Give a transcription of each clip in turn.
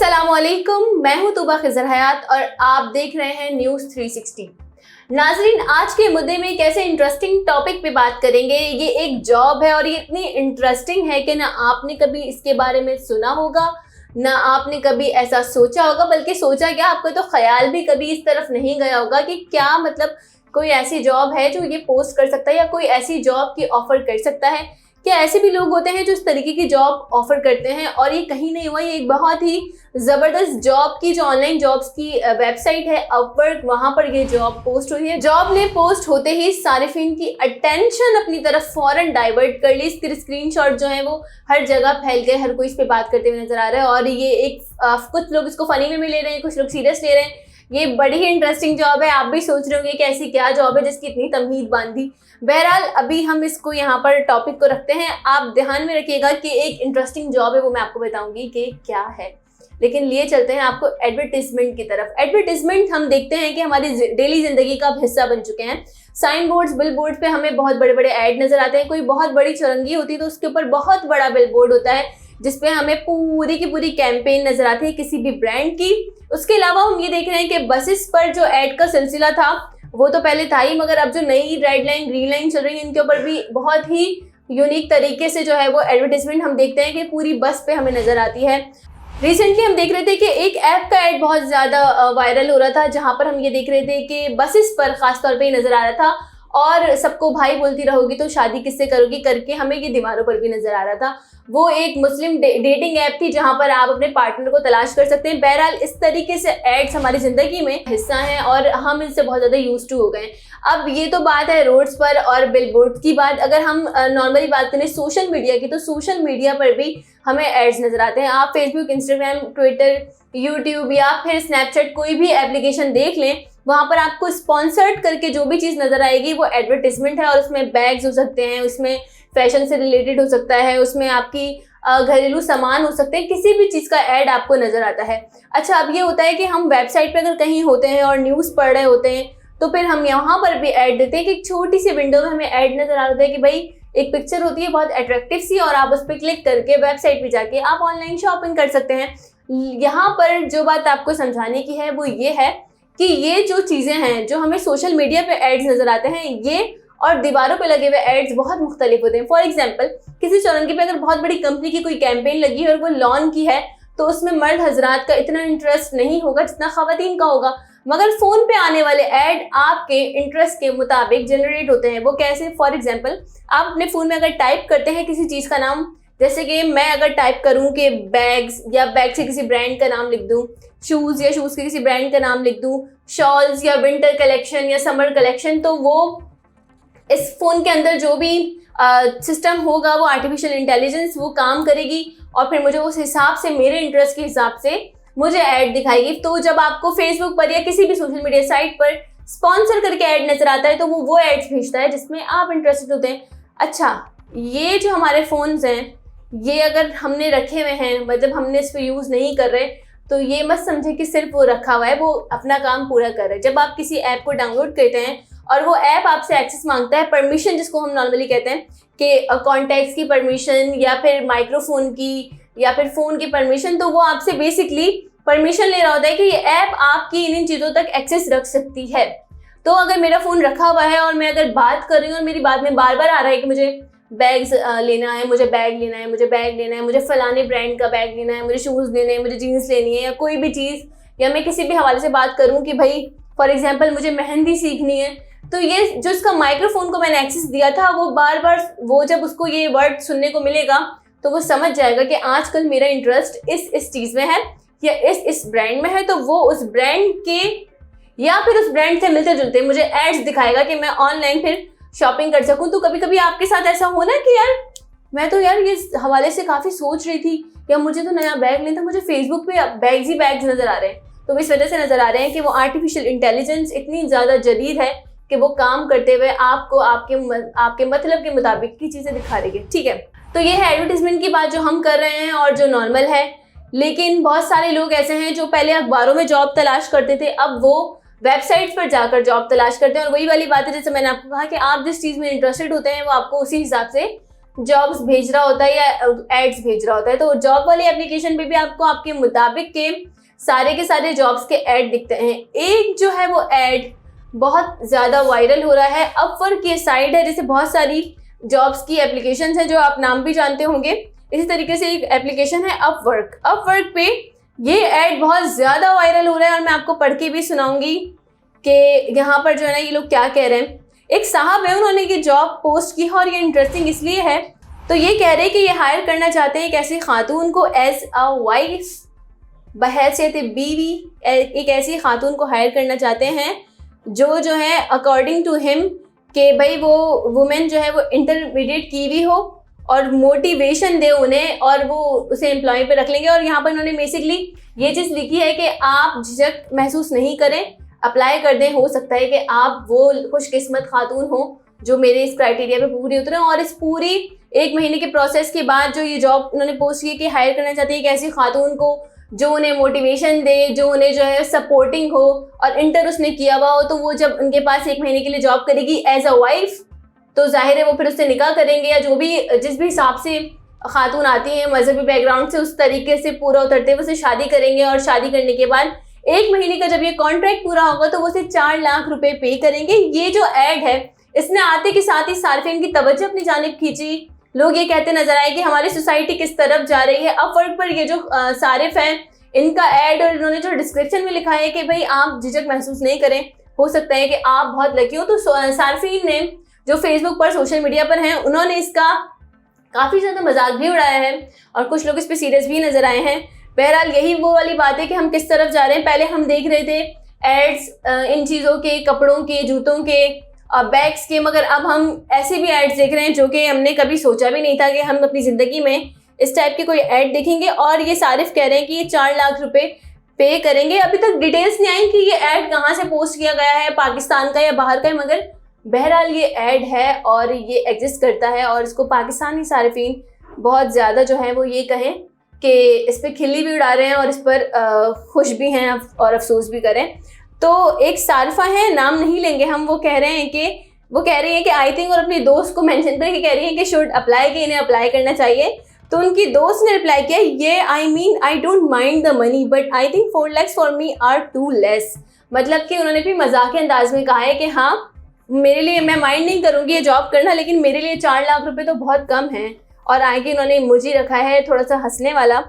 अस्सलामुअलैकुम, मैं हूं तुबा खिजर हयात और आप देख रहे हैं न्यूज़ 360। नाजरीन, आज के मुद्दे में एक ऐसे इंटरेस्टिंग टॉपिक पे बात करेंगे। ये एक जॉब है और ये इतनी इंटरेस्टिंग है कि ना आपने कभी इसके बारे में सुना होगा, ना आपने कभी ऐसा सोचा होगा, बल्कि सोचा क्या, आपको तो ख्याल भी कभी इस तरफ नहीं गया होगा कि क्या मतलब कोई ऐसी जॉब है जो ये पोस्ट कर सकता है या कोई ऐसी जॉब की ऑफर कर सकता है। क्या ऐसे भी लोग होते हैं जो इस तरीके की जॉब ऑफर करते हैं? और ये कहीं नहीं हुआ, ये एक बहुत ही ज़बरदस्त जॉब की, जो ऑनलाइन जॉब्स की वेबसाइट है अपवर्क, वहाँ पर ये जॉब पोस्ट हुई है। जॉब ने पोस्ट होते ही सारिफिन की अटेंशन अपनी तरफ फौरन डाइवर्ट कर ली। इसके स्क्रीनशॉट जो है वो हर जगह फैल गए, हर कोई इस पे बात करते हुए नजर आ रहा है। और ये एक कुछ लोग इसको फनी में भी ले रहे हैं, कुछ लोग सीरियस ले रहे हैं। ये बड़ी ही इंटरेस्टिंग जॉब है। आप भी सोच रहे होंगे कि ऐसी क्या जॉब है जिसकी इतनी तमहीद बांधी। बहरहाल अभी हम इसको यहाँ पर टॉपिक को रखते हैं। आप ध्यान में रखिएगा कि एक इंटरेस्टिंग जॉब है, वो मैं आपको बताऊंगी कि क्या है। लेकिन लिए चलते हैं आपको एडवर्टीजमेंट की तरफ। एडवर्टीजमेंट हम देखते हैं कि हमारी डेली जिंदगी का हिस्सा बन चुके हैं। साइन बोर्ड्स, बिल बोर्ड पे हमें बहुत बड़े बड़े ऐड नजर आते हैं। कोई बहुत बड़ी चुरंगी होती है तो उसके ऊपर बहुत बड़ा बिल बोर्ड होता है जिसपे हमें पूरी की पूरी कैंपेन नजर आती है किसी भी ब्रांड की। उसके अलावा हम ये देख रहे हैं कि बसेस पर जो ऐड का सिलसिला था वो तो पहले था ही, मगर अब जो नई रेड लाइन, ग्रीन लाइन चल रही है, इनके ऊपर भी बहुत ही यूनिक तरीके से जो है वो एडवर्टीजमेंट हम देखते हैं कि पूरी बस पे हमें नजर आती है। रिसेंटली हम देख रहे थे कि एक ऐप का ऐड बहुत ज़्यादा वायरल हो रहा था, जहां पर हम ये देख रहे थे कि बसेस पर खासतौर पे नजर आ रहा था और सबको भाई बोलती रहोगी तो शादी किससे करोगी करके हमें ये दीवारों पर भी नजर आ रहा था। वो एक मुस्लिम डेटिंग ऐप थी जहां पर आप अपने पार्टनर को तलाश कर सकते हैं। बहरहाल इस तरीके से एड्स हमारी जिंदगी में हिस्सा हैं और हम इनसे बहुत ज़्यादा यूज टू हो गए हैं। अब ये तो बात है रोड्स पर और बिलबोर्ड की बात। अगर हम नॉर्मली बात करें सोशल मीडिया की, तो सोशल मीडिया पर भी हमें एड्स नजर आते हैं। आप फेसबुक, इंस्टाग्राम, ट्विटर, यूट्यूब या फिर स्नैपचैट कोई भी एप्लीकेशन देख लें, वहाँ पर आपको स्पॉन्सर्ड करके जो भी चीज़ नज़र आएगी वो एडवर्टीजमेंट है। और उसमें बैग्स हो सकते हैं, उसमें फैशन से रिलेटेड हो सकता है, उसमें आपकी घरेलू सामान हो सकते हैं, किसी भी चीज़ का ऐड आपको नज़र आता है। अच्छा, अब ये होता है कि हम वेबसाइट पे अगर कहीं होते हैं और न्यूज़ पढ़ रहे होते हैं तो फिर हम यहाँ पर भी ऐड देते हैं कि एक छोटी सी विंडो में हमें ऐड नज़र आ रहा है कि भाई एक पिक्चर होती है बहुत अट्रैक्टिव सी और आप उस पर क्लिक करके वेबसाइट पे जाके आप ऑनलाइन शॉपिंग कर सकते हैं। यहाँ पर जो बात आपको समझाने की है वो ये है कि ये जो चीज़ें हैं जो हमें सोशल मीडिया पे एड्स नज़र आते हैं, ये और दीवारों पे लगे हुए एड्स बहुत मुख्तलिफ होते हैं। फॉर एग्जांपल, किसी चौरंगी पे अगर बहुत बड़ी कंपनी की कोई कैंपेन लगी है और वो लॉन की है तो उसमें मर्द हजरात का इतना इंटरेस्ट नहीं होगा जितना ख़वातीन का होगा। मगर फ़ोन पे आने वाले ऐड आपके इंटरेस्ट के मुताबिक जनरेट होते हैं। वो कैसे? फॉर एग्जाम्पल, आप अपने फ़ोन में अगर टाइप करते हैं किसी चीज़ का नाम, जैसे कि मैं अगर टाइप करूं कि बैग्स, या बैग से किसी ब्रांड का नाम लिख दूं, शूज़ या शूज़ के किसी ब्रांड का नाम लिख दूं, शॉल्स या विंटर कलेक्शन या समर कलेक्शन, तो वो इस फ़ोन के अंदर जो भी सिस्टम होगा वो आर्टिफिशियल इंटेलिजेंस वो काम करेगी और फिर मुझे उस हिसाब से, मेरे इंटरेस्ट के हिसाब से मुझे ऐड दिखाएगी। तो जब आपको फेसबुक पर या किसी भी सोशल मीडिया साइट पर स्पॉन्सर करके ऐड नज़र आता है तो वो एड्स भेजता है जिसमें आप इंटरेस्टेड होते हैं। अच्छा, ये जो हमारे फ़ोन्स हैं ये अगर हमने रखे हुए हैं, मतलब हमने इस पर यूज़ नहीं कर रहे, तो ये मत समझे कि सिर्फ वो रखा हुआ है, वो अपना काम पूरा कर रहा है। जब आप किसी ऐप को डाउनलोड करते हैं और वो ऐप आपसे एक्सेस मांगता है, परमिशन जिसको हम नॉर्मली कहते हैं कि कॉन्टैक्ट्स की परमिशन या फिर माइक्रोफोन की या फिर फ़ोन की परमिशन, तो वो आपसे बेसिकली परमिशन ले रहा होता है कि ये ऐप आपकी इन चीज़ों तक एक्सेस रख सकती है। तो अगर मेरा फ़ोन रखा हुआ है और मैं अगर बात कर रही हूँ और मेरी बात में बार बार आ रहा है कि मुझे बैग्स लेना है, मुझे बैग लेना है, मुझे बैग लेना है, मुझे फलाने ब्रांड का बैग लेना है, मुझे शूज़ लेने हैं, मुझे जीन्स लेनी है या कोई भी चीज़, या मैं किसी भी हवाले से बात करूँ कि भाई फॉर एग्जांपल मुझे मेहंदी सीखनी है, तो ये जो इसका माइक्रोफोन को मैंने एक्सेस दिया था वो बार बार, वो जब उसको ये वर्ड सुनने को मिलेगा तो वो समझ जाएगा कि आजकल मेरा इंटरेस्ट इस चीज़ में है या इस ब्रांड में है, तो वो उस ब्रांड के या फिर उस ब्रांड से मिलते जुलते मुझे एड्स दिखाएगा कि मैं ऑनलाइन फिर शॉपिंग कर सकूं। तो कभी कभी आपके साथ ऐसा हो ना कि यार मैं तो यार ये हवाले से काफ़ी सोच रही थी, या मुझे तो नया बैग लेना था, मुझे फेसबुक पे बैग्स ही बैग्स नज़र आ रहे हैं। तो इस वजह से नज़र आ रहे हैं कि वो आर्टिफिशियल इंटेलिजेंस इतनी ज़्यादा जदीद है कि वो काम करते हुए आपको आपके मतलब के मुताबिक की चीज़ें दिखा रही है। ठीक है, तो ये है एडवर्टीजमेंट की बात जो हम कर रहे हैं और जो नॉर्मल है। लेकिन बहुत सारे लोग ऐसे हैं जो पहले अखबारों में जॉब तलाश करते थे, अब वो वेबसाइट्स पर जाकर जॉब तलाश करते हैं। और वही वाली बात है जैसे मैंने आपको कहा कि आप जिस चीज़ में इंटरेस्टेड होते हैं वो आपको उसी हिसाब से जॉब्स भेज रहा होता है या एड्स भेज रहा होता है। तो जॉब वाली एप्लीकेशन पे भी आपको आपके मुताबिक के सारे जॉब्स के ऐड दिखते हैं। एक जो है वो ऐड बहुत ज़्यादा वायरल हो रहा है, अपवर्क ये साइट है, जैसे बहुत सारी जॉब्स की एप्लीकेशंस हैं जो आप नाम भी जानते होंगे, इसी तरीके से एक एप्लीकेशन है अपवर्क। अपवर्क पे ये ऐड बहुत ज़्यादा वायरल हो रहा है और मैं आपको पढ़ के भी सुनाऊंगी कि यहाँ पर जो है ना ये लोग क्या कह रहे हैं। एक साहब है, उन्होंने ये जॉब पोस्ट की है और ये इंटरेस्टिंग इसलिए है, तो ये कह रहे हैं कि ये हायर करना चाहते हैं एक ऐसी खातून को एज अ वाइफ, बहैसियत बीवी, एक ऐसी खातून को हायर करना चाहते हैं जो है अकॉर्डिंग टू हिम कि भाई वो वुमेन जो है वो इंटरमीडिएट की हुई हो और मोटिवेशन दे उन्हें और वो उसे एम्प्लॉय पे रख लेंगे। और यहाँ पर उन्होंने बेसिकली ये चीज़ लिखी है कि आप झिझक महसूस नहीं करें, अप्लाई कर दें। हो सकता है कि आप वो खुशकिस्मत खातून हो जो मेरे इस क्राइटेरिया पे पूरी उतरे। और इस पूरी 1 महीने के प्रोसेस के बाद जो ये जॉब उन्होंने पोस्ट की कि हायर करना चाहती है एक ऐसी खातून को जो उन्हें मोटिवेशन दे, जो उन्हें जो है सपोर्टिंग हो, और इंटर उसने किया हुआ हो, तो वो जब उनके पास 1 महीने के लिए जॉब करेगी एज अ वाइफ, तो जाहिर है वो फिर उससे निकाह करेंगे या जो भी जिस भी हिसाब से खातून आती हैं मजहबी बैकग्राउंड से, उस तरीके से पूरा उतरते हुए उसे शादी करेंगे। और शादी करने के बाद 1 महीने का जब ये कॉन्ट्रैक्ट पूरा होगा तो वो उसे 4 लाख रुपए पे करेंगे। ये जो ऐड है इसने आते के साथ ही सार्फिन की तवज्जो अपनी जानिब खींची। लोग ये कहते नजर आए कि हमारी सोसाइटी किस तरफ जा रही है। अपवर्क पर ये जो सारिफ हैं, इनका ऐड और इन्होंने जो डिस्क्रिप्शन में लिखा है कि भाई आप झिझक महसूस नहीं करें, हो सकता है कि आप बहुत लकी हो। तो सार्फिन ने जो फेसबुक पर, सोशल मीडिया पर हैं, उन्होंने इसका काफ़ी ज़्यादा मजाक भी उड़ाया है और कुछ लोग इस पर सीरियस भी नज़र आए हैं। बहरहाल यही वो वाली बात है कि हम किस तरफ जा रहे हैं। पहले हम देख रहे थे एड्स इन चीज़ों के, कपड़ों के, जूतों के, बैग्स के, मगर अब हम ऐसे भी एड्स देख रहे हैं जो कि हमने कभी सोचा भी नहीं था कि हम अपनी ज़िंदगी में इस टाइप के कोई ऐड देखेंगे। और ये सारिफ कह रहे हैं कि ये 4 लाख रुपए पे करेंगे। अभी तक डिटेल्स नहीं आई कि ये ऐड कहाँ से पोस्ट किया गया है, पाकिस्तान का या बाहर का है, मगर बहरहाल ये ऐड है और ये एग्जिस्ट करता है। और इसको पाकिस्तानी सारिफीन बहुत ज़्यादा जो है वो ये कहें कि इस पर खिल्ली भी उड़ा रहे हैं और इस पर खुश भी हैं और अफसोस भी करें। तो एक सारिफा है, नाम नहीं लेंगे हम, वो कह रही हैं कि आई थिंक, और अपनी दोस्त को मेंशन करके कह रही हैं कि शुड अप्लाई, कि इन्हें अप्लाई करना चाहिए। तो उनकी दोस्त ने रिप्लाई किया, ये I don't mind the money but I think 4 lakhs for me are too less. मतलब कि उन्होंने भी मजाक अंदाज में कहा है कि हाँ, मेरे लिए, मैं माइंड नहीं करूँगी ये जॉब करना, लेकिन मेरे लिए 4 लाख रुपए तो बहुत कम हैं। और आगे उन्होंने इमोजी रखा है थोड़ा सा हंसने वाला।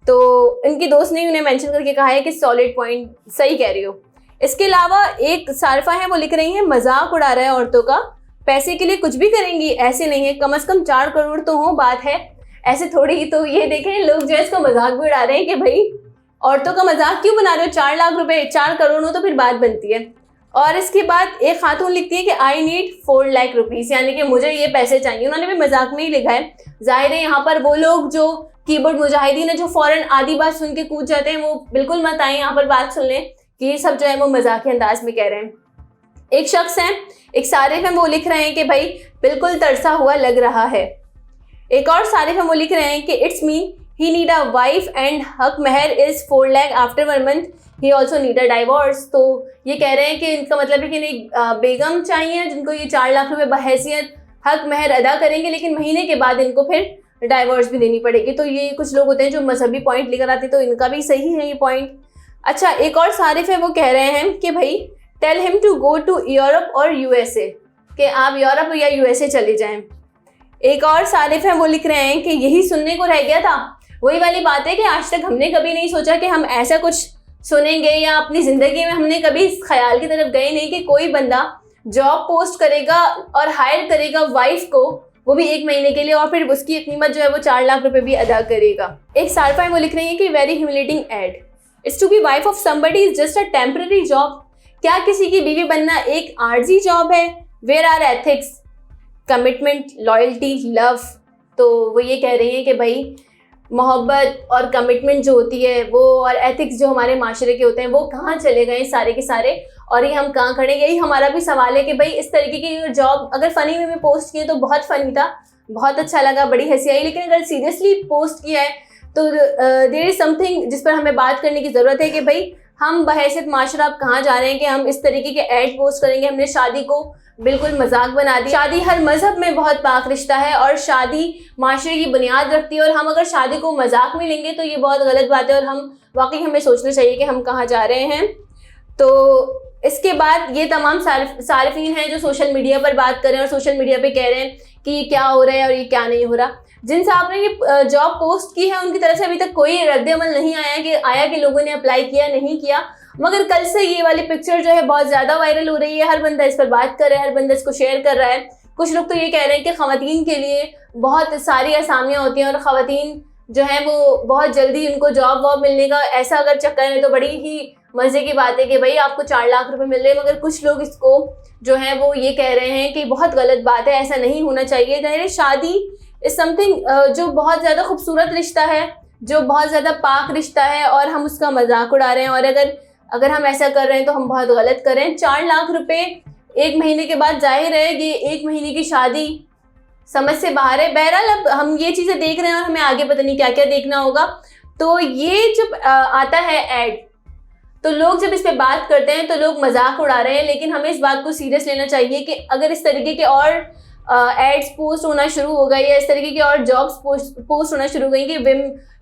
तो इनकी दोस्त ने उन्हें मेंशन करके कहा है कि सॉलिड पॉइंट, सही कह रही हो। इसके अलावा एक सारिफा है, वो लिख रही हैं मजाक उड़ा रहा है औरतों का, पैसे के लिए कुछ भी करेंगी, ऐसे नहीं है, कम से कम 4 करोड़ तो हो, बात है ऐसे थोड़ी ही। तो ये देखें, लोग जो है इसको मजाक भी उड़ा रहे हैं कि भाई औरतों का मजाक क्यों बना रहे हो, 4 लाख रुपए, 4 करोड़ हो तो फिर बात बनती है। और इसके बाद एक खातून लिखती है कि आई नीड 4 लाख रुपीज़, यानी कि मुझे ये पैसे चाहिए। उन्होंने भी मजाक में ही लिखा है। जाहिर है यहाँ पर वो लोग जो कीबोर्ड मुजाहिदीन है, जो फ़ौरन आधी बात सुन के कूद जाते हैं, वो बिल्कुल मत आए यहाँ पर बात सुन लें कि ये सब जो है वो मजाक अंदाज में कह रहे हैं। एक शख्स है, एक सारिफ है, वो लिख रहे हैं कि भाई बिल्कुल तरसा हुआ लग रहा है। एक और सारिफ है, वो लिख रहे हैं कि it's mean he need a wife and हक महर is 4 lakh after 1 month he also need a divorce. तो ये कह रहे हैं कि इनका मतलब है कि इन्हें बेगम चाहिए जिनको ये 4 लाख रुपए बहैसियत हक महर अदा करेंगे, लेकिन महीने के बाद इनको फिर डाइवोर्स भी देनी पड़ेगी। तो ये कुछ लोग होते हैं जो मजहबी पॉइंट लेकर आते हैं, तो इनका भी सही है ये पॉइंट। अच्छा, एक और सारिफ है, वो कह रहे हैं कि भाई tell him to go to Europe और USA, कि आप यूरोप या USA चले जाएं। एक और सारिफ है, वो लिख रहे हैं कि यही सुनने को रह गया था। वही वाली बात है कि आज तक हमने कभी नहीं सोचा कि हम ऐसा कुछ सुनेंगे, या अपनी ज़िंदगी में हमने कभी इस ख्याल की तरफ गए नहीं कि कोई बंदा जॉब पोस्ट करेगा और हायर करेगा वाइफ को, वो भी 1 महीने के लिए, और फिर उसकी कीमत जो है वो 4 लाख रुपए भी अदा करेगा। एक सारिफा है, वो लिख रही है कि very humiliating ad, it's to be wife of somebody is just a temporary job. क्या किसी की बीवी बनना एक आर्जी जॉब है? Where are ethics, commitment, loyalty, love? तो वो ये कह रही हैं कि भाई मोहब्बत और कमिटमेंट जो होती है वो, और एथिक्स जो हमारे माशरे के होते हैं, वो कहाँ चले गए सारे के सारे, और ये हम कहाँ खड़े। यही हमारा भी सवाल है कि भाई इस तरीके की जॉब अगर फ़नी वे में पोस्ट किए तो बहुत फ़नी था, बहुत अच्छा लगा, बड़ी हंसी आई, लेकिन अगर सीरियसली पोस्ट किया है तो देयर इज़ समथिंग जिस पर हमें बात करने की ज़रूरत है कि भाई हम बहैसियत माशरा अब कहाँ जा रहे हैं कि हम इस तरीके के ऐड पोस्ट करेंगे। हमने शादी को बिल्कुल मजाक बना दी। शादी हर मजहब में बहुत पाक रिश्ता है और शादी माशरे की बुनियाद रखती है, और हम अगर शादी को मजाक में लेंगे तो ये बहुत गलत बात है, और हम वाकई हमें सोचना चाहिए कि हम कहाँ जा रहे हैं। तो इसके बाद ये तमाम सारिफीन हैं जो सोशल मीडिया पर बात कर रहे हैं और सोशल मीडिया पे कह रहे हैं कि ये क्या हो रहा है और ये क्या नहीं हो रहा। जिन साहब ने ये जॉब पोस्ट की है उनकी तरफ से अभी तक कोई रद्द-ए-अमल नहीं आया कि लोगों ने अप्लाई किया नहीं किया, मगर कल से ये वाली पिक्चर जो है बहुत ज़्यादा वायरल हो रही है। हर बंदा इस पर बात कर रहा है, हर बंदा इसको शेयर कर रहा है। कुछ लोग तो ये कह रहे हैं कि ख़वातीन के लिए बहुत सारी आसामियाँ होती हैं और ख़वातीन जो है वो बहुत जल्दी उनको जॉब वॉब मिलने का ऐसा अगर चक्कर है तो बड़ी ही मज़े की बात है कि भाई आपको 4 लाख रुपए मिल रहे हैं। मगर कुछ लोग इसको जो है वो ये कह रहे हैं कि बहुत गलत बात है, ऐसा नहीं होना चाहिए। ज़ाहिर है शादी इज़ समथिंग जो बहुत ज़्यादा खूबसूरत रिश्ता है, जो बहुत ज़्यादा पाक रिश्ता है, और हम उसका मजाक उड़ा रहे हैं। और अगर हम ऐसा कर रहे हैं तो हम बहुत गलत कर रहे हैं। 4 लाख रुपए 1 महीने के बाद, जाहिर है ये 1 महीने की शादी समझ से बाहर है। बहरहाल अब हम ये चीज़ें देख रहे हैं और हमें आगे पता नहीं क्या क्या देखना होगा। तो ये जब आता है ऐड, तो लोग जब इस पे बात करते हैं तो लोग मजाक उड़ा रहे हैं, लेकिन हमें इस बात को सीरियस लेना चाहिए कि अगर इस तरीके के और एड्स पोस्ट होना शुरू हो गई या इस तरीके की और जॉब्स पोस्ट होना शुरू हो गई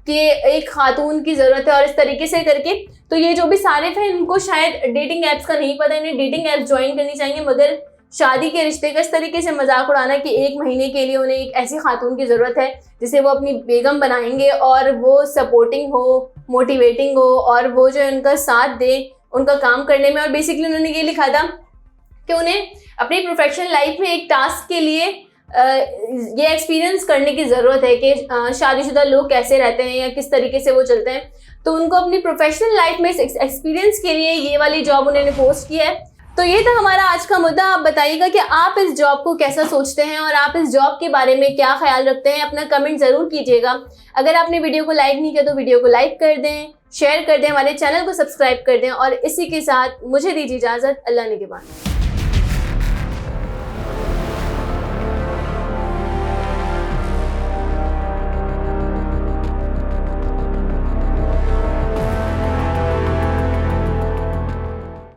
कि एक खातून की ज़रूरत है और इस तरीके से करके, तो ये जो भी सारिफ हैं इनको शायद डेटिंग ऐप्स का नहीं पता, इन्हें डेटिंग ऐप्स ज्वाइन करनी चाहिए। मगर शादी के रिश्ते का इस तरीके से मजाक उड़ाना कि 1 महीने के लिए उन्हें एक ऐसी खातून की ज़रूरत है जिसे वो अपनी बेगम बनाएंगे और वो सपोर्टिंग हो, मोटिवेटिंग हो, और वो जो है उनका साथ दे उनका काम करने में। और बेसिकली उन्होंने ये लिखा था कि उन्हें अपनी प्रोफेशनल लाइफ में एक टास्क के लिए ये एक्सपीरियंस करने की ज़रूरत है कि शादीशुदा लोग कैसे रहते हैं या किस तरीके से वो चलते हैं। तो उनको अपनी प्रोफेशनल लाइफ में एक्सपीरियंस के लिए ये वाली जॉब उन्होंने पोस्ट की है। तो ये था हमारा आज का मुद्दा। आप बताइएगा कि आप इस जॉब को कैसा सोचते हैं और आप इस जॉब के बारे में क्या ख्याल रखते हैं। अपना कमेंट ज़रूर कीजिएगा। अगर आपने वीडियो को लाइक नहीं किया तो वीडियो को लाइक कर दें, शेयर कर दें, हमारे चैनल को सब्सक्राइब कर दें, और इसी के साथ मुझे दीजिए इजाज़त। अल्लाह निगहबान।